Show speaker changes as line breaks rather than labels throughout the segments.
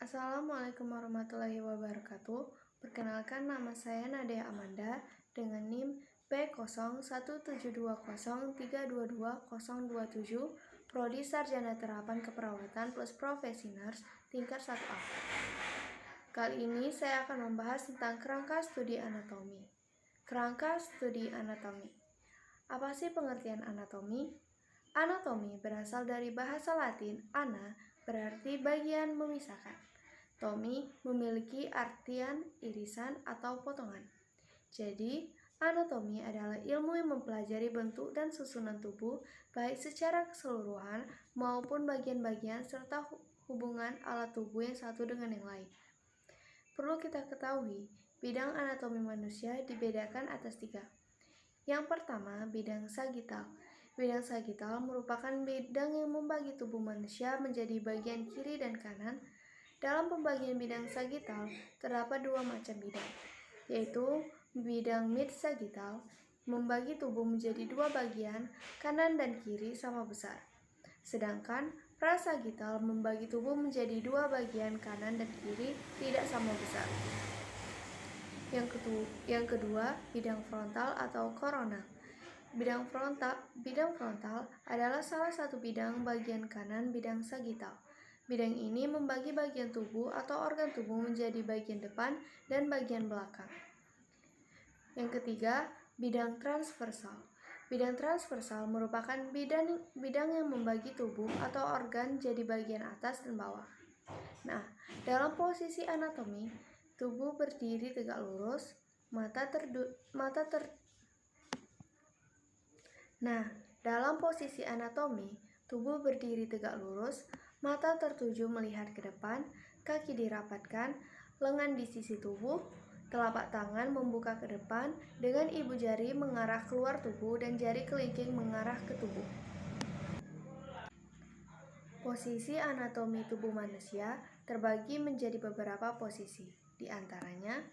Assalamualaikum warahmatullahi wabarakatuh. Perkenalkan, nama saya Nadia Amanda dengan NIM B017203220027, Prodi Sarjana Terapan Keperawatan plus Profesi Nurse tingkat 1A. Kali ini saya akan membahas tentang kerangka studi anatomi. Kerangka studi anatomi. Apa sih pengertian anatomi? Anatomi berasal dari bahasa Latin ana, berarti bagian memisahkan. Tomi memiliki artian irisan atau potongan. Jadi, anatomi adalah ilmu yang mempelajari bentuk dan susunan tubuh baik secara keseluruhan maupun bagian-bagian serta hubungan alat tubuh yang satu dengan yang lain. Perlu kita ketahui, bidang anatomi manusia dibedakan atas 3. Yang pertama, bidang sagital. Bidang sagital merupakan bidang yang membagi tubuh manusia menjadi bagian kiri dan kanan. Dalam pembagian bidang sagital, terdapat 2 macam bidang, yaitu bidang mid-sagital, membagi tubuh menjadi 2 bagian, kanan dan kiri sama besar. Sedangkan prasagital membagi tubuh menjadi 2 bagian, kanan dan kiri tidak sama besar. Yang kedua, bidang frontal atau koronal. Bidang frontal adalah salah satu bidang bagian kanan bidang sagital. Bidang ini membagi bagian tubuh atau organ tubuh menjadi bagian depan dan bagian belakang. Yang ketiga, bidang transversal. Bidang transversal merupakan bidang yang membagi tubuh atau organ jadi bagian atas dan bawah. Nah, dalam posisi anatomi, tubuh berdiri tegak lurus, mata tertuju melihat ke depan, kaki dirapatkan, lengan di sisi tubuh, telapak tangan membuka ke depan dengan ibu jari mengarah keluar tubuh dan jari kelingking mengarah ke tubuh. Posisi anatomi tubuh manusia terbagi menjadi beberapa posisi. Di antaranya,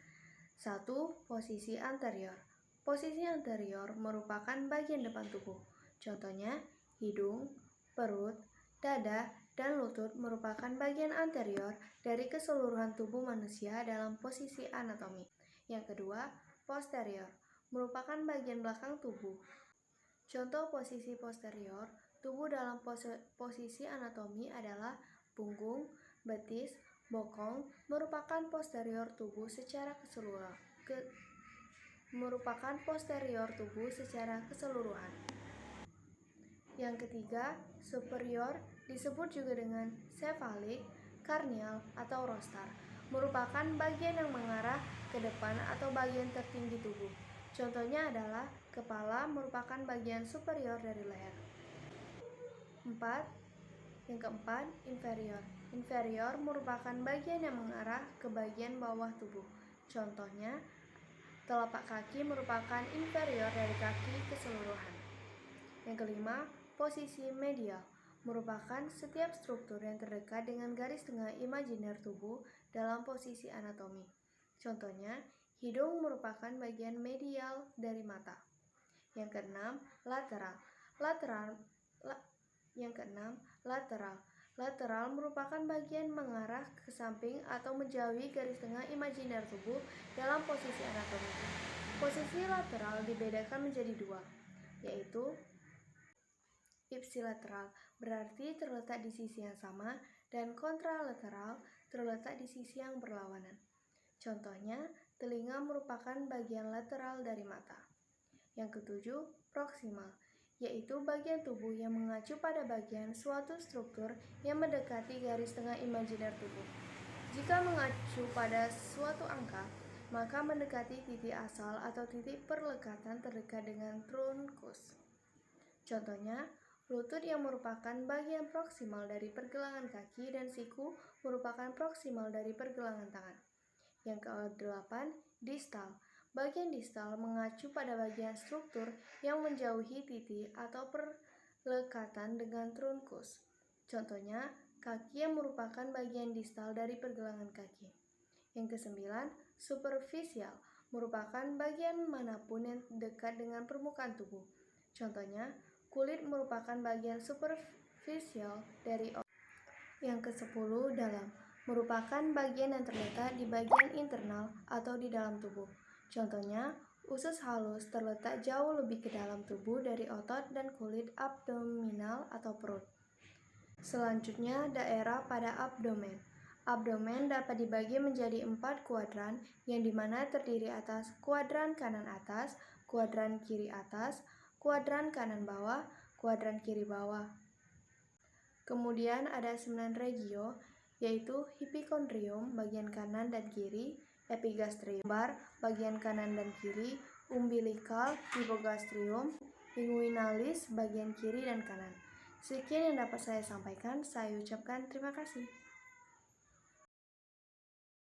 1. Posisi anterior. Posisi anterior merupakan bagian depan tubuh. Contohnya, hidung, perut, dada, dan lutut merupakan bagian anterior dari keseluruhan tubuh manusia dalam posisi anatomi. Yang kedua, posterior, merupakan bagian belakang tubuh. Contoh posisi posterior tubuh dalam posisi anatomi adalah punggung, betis, bokong, merupakan posterior tubuh secara keseluruhan. Yang ketiga, superior, disebut juga dengan cephalic, karnial, atau rostar, merupakan bagian yang mengarah ke depan atau bagian tertinggi tubuh. Contohnya adalah kepala, merupakan bagian superior dari leher. Yang keempat, inferior. Inferior merupakan bagian yang mengarah ke bagian bawah tubuh. Contohnya, telapak kaki merupakan inferior dari kaki keseluruhan. Yang kelima, posisi medial, merupakan setiap struktur yang terdekat dengan garis tengah imajiner tubuh dalam posisi anatomi. Contohnya, hidung merupakan bagian medial dari mata. Yang keenam, lateral. Lateral merupakan bagian mengarah ke samping atau menjauhi garis tengah imajiner tubuh dalam posisi anatomi. Posisi lateral dibedakan menjadi 2, yaitu ipsilateral, berarti terletak di sisi yang sama, dan kontralateral, terletak di sisi yang berlawanan. Contohnya, telinga merupakan bagian lateral dari mata. Yang ketujuh, proksimal, yaitu bagian tubuh yang mengacu pada bagian suatu struktur yang mendekati garis tengah imajiner tubuh. Jika mengacu pada suatu angka, maka mendekati titik asal atau titik perlekatan terdekat dengan trunkus. Contohnya, lutut yang merupakan bagian proksimal dari pergelangan kaki dan siku merupakan proksimal dari pergelangan tangan. Yang ke-8, distal. Bagian distal mengacu pada bagian struktur yang menjauhi titik atau perlekatan dengan trunkus. Contohnya, kaki yang merupakan bagian distal dari pergelangan kaki. Yang ke-9, superficial, merupakan bagian manapun yang dekat dengan permukaan tubuh. Contohnya, kulit merupakan bagian superficial dari objek. Yang ke-10, dalam, merupakan bagian yang terletak di bagian internal atau di dalam tubuh. Contohnya, usus halus terletak jauh lebih ke dalam tubuh dari otot dan kulit abdominal atau perut. Selanjutnya, daerah pada abdomen. Abdomen dapat dibagi menjadi 4 kuadran, yang dimana terdiri atas kuadran kanan atas, kuadran kiri atas, kuadran kanan bawah, kuadran kiri bawah. Kemudian ada 9 regio, yaitu hipikondrium bagian kanan dan kiri, epigastrium bagian kanan dan kiri, umbilikal, hipogastrium, linguinalis bagian kiri dan kanan. Sekian yang dapat saya sampaikan, saya ucapkan terima kasih.